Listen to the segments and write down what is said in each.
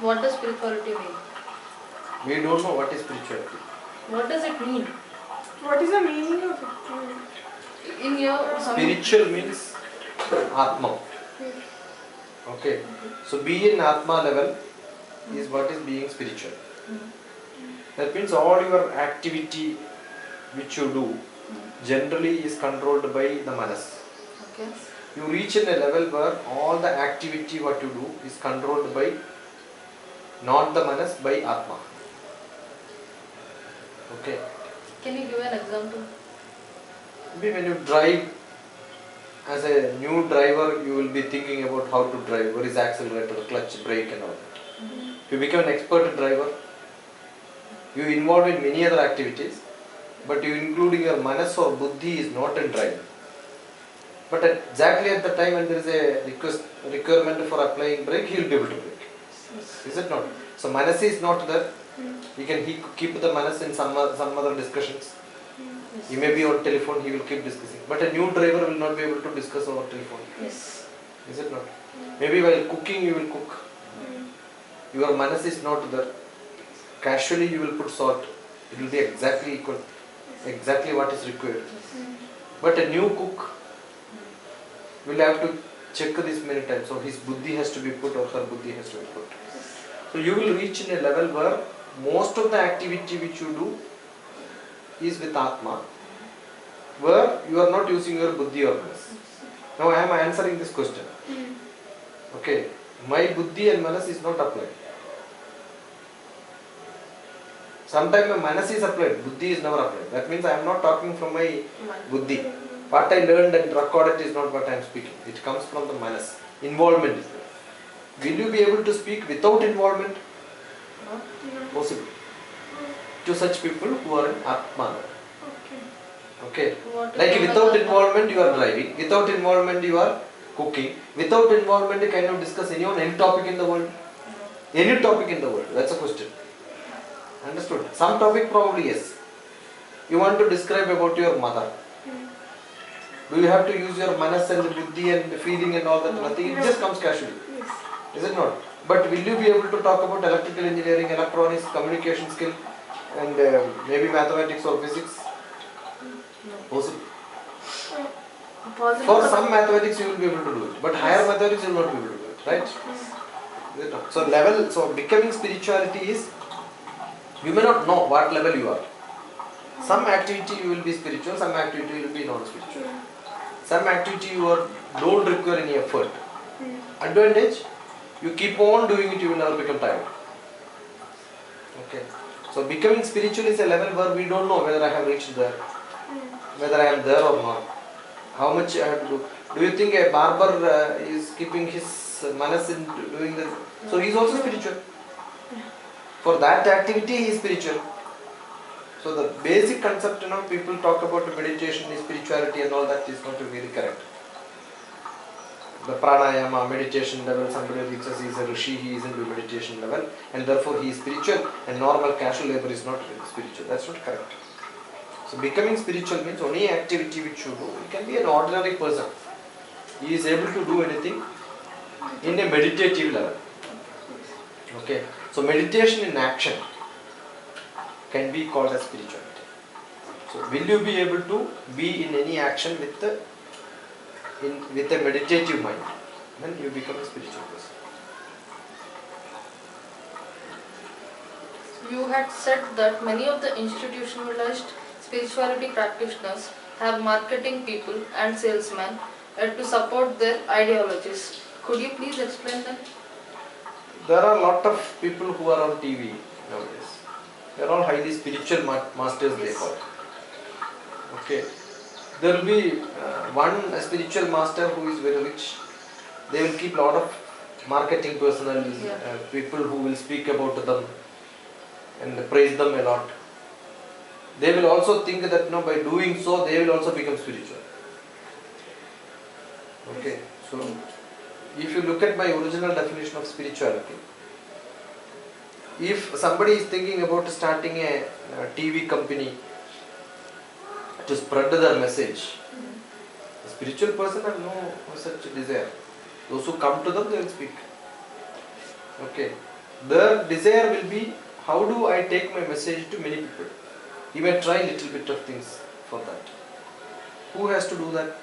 What does spirituality mean? We don't know what is spirituality. What does it mean? What is the meaning of it? In your Spiritual means Atma. Okay. So be in Atma level is what is being spiritual. That means all your activity which you do generally is controlled by the manas. Okay. You reach in a level where all the activity what you do is controlled by not the manas, by Atma. Okay. Can you give an example? Maybe when you drive, as a new driver, you will be thinking about how to drive, where is accelerator, clutch, brake and all that. If you become an expert driver, you involve in many other activities, but you including your manas or buddhi is not in driving. But exactly at the time when there is a requirement for applying brake, he will be able to brake. Is it not? So manas is not there. You can keep the manas in some other discussions. He may be on telephone, he will keep discussing. But a new driver will not be able to discuss over telephone. Yes. Is it not? Maybe while cooking you will cook. Your manas is not there. Casually you will put salt. It will be exactly equal. Exactly what is required. But a new cook will have to check this many times. So his buddhi has to be put or her buddhi has to be put. So you will reach in a level where most of the activity which you do is with Atma, where you are not using your buddhi or manas. Now I am answering this question. Okay, my buddhi and manas is not applied. Sometimes my manas is applied, buddhi is never applied. That means I am not talking from my buddhi. What I learned and recorded is not what I am speaking. It comes from the manas. Involvement is there. Will you be able to speak without involvement? Possible. To such people who are in Atma. Okay. Like without involvement you are driving, without involvement you are cooking, without involvement can you discuss any topic in the world? Any topic in the world, that's a question. Understood? Some topic probably yes. You want to describe about your mother. Do you have to use your manas and buddhi and feeling and all that? Nothing, it just comes casually. Is it not? But will you be able to talk about electrical engineering, electronics, communication skill and maybe mathematics or physics? Possible. For some mathematics you will be able to do it, but higher mathematics you will not be able to do it, right? So becoming spirituality is, you may not know what level you are. Some activity you will be spiritual, some activity you will be non-spiritual. Some activity you don't require any effort. Advantage, you keep on doing it, you will never become tired. Okay. So becoming spiritual is a level where we don't know whether I have reached there, whether I am there or not. How much I have to do. Do you think a barber is keeping his manas in doing that? So he is also spiritual. For that activity he is spiritual. So the basic concept, people talk about meditation, spirituality and all that is not really correct. The pranayama, meditation level, somebody reaches, he is a rishi, he is into meditation level and therefore he is spiritual, and normal casual labor is not really spiritual. That's not correct. So becoming spiritual means any activity which you do, you can be an ordinary person. He is able to do anything in a meditative level. Okay. So meditation in action can be called as spirituality. So will you be able to be in any action with a meditative mind? Then you become a spiritual person. You had said that many of the institutionalized spirituality practitioners have marketing people and salesmen to support their ideologies. Could you please explain that? There are a lot of people who are on TV nowadays. They are all highly spiritual masters, they call. Okay. There will be one spiritual master who is very rich. They will keep a lot of marketing personnel, people who will speak about them and praise them a lot. They will also think that by doing so they will also become spiritual. Okay. So if you look at my original definition of spirituality, if somebody is thinking about starting a TV company to spread their message, a spiritual person has no such desire. Those who come to them, they will speak. Okay. Their desire will be, how do I take my message to many people? He may try little bit of things for that. Who has to do that?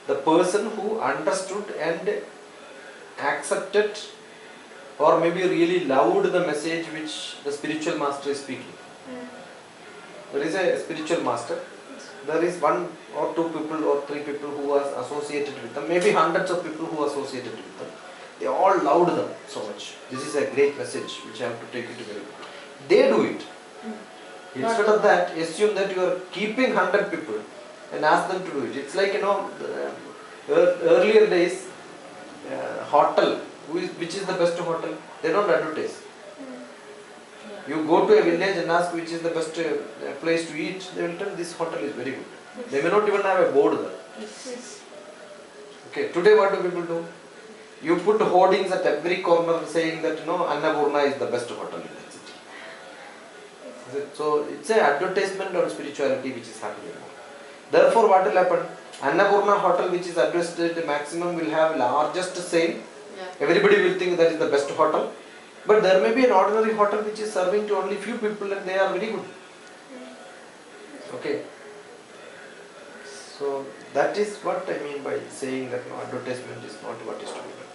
The person who understood and accepted or maybe really loved the message which the spiritual master is speaking. There is a spiritual master. There is one or two people or three people who are associated with them, maybe hundreds of people who are associated with them. They all loved them so much. This is a great message which I have to take it to very good. They do it. Instead of that, assume that you are keeping 100 people and ask them to do it. It's like, earlier days, hotel, which is the best hotel? They don't advertise. You go to a village and ask which is the best place to eat, they will tell this hotel is very good. They may not even have a board there. Yes. Okay, today what do people do? You put hoardings at every corner saying that Annapurna is the best hotel in that city. So it's an advertisement on spirituality which is happening. Therefore what will happen? Annapurna hotel which is advertised maximum will have largest sale. Yeah. Everybody will think that is the best hotel. But there may be an ordinary hotel which is serving to only few people and they are very good. Okay. So that is what I mean by saying that advertisement is not what is to be done.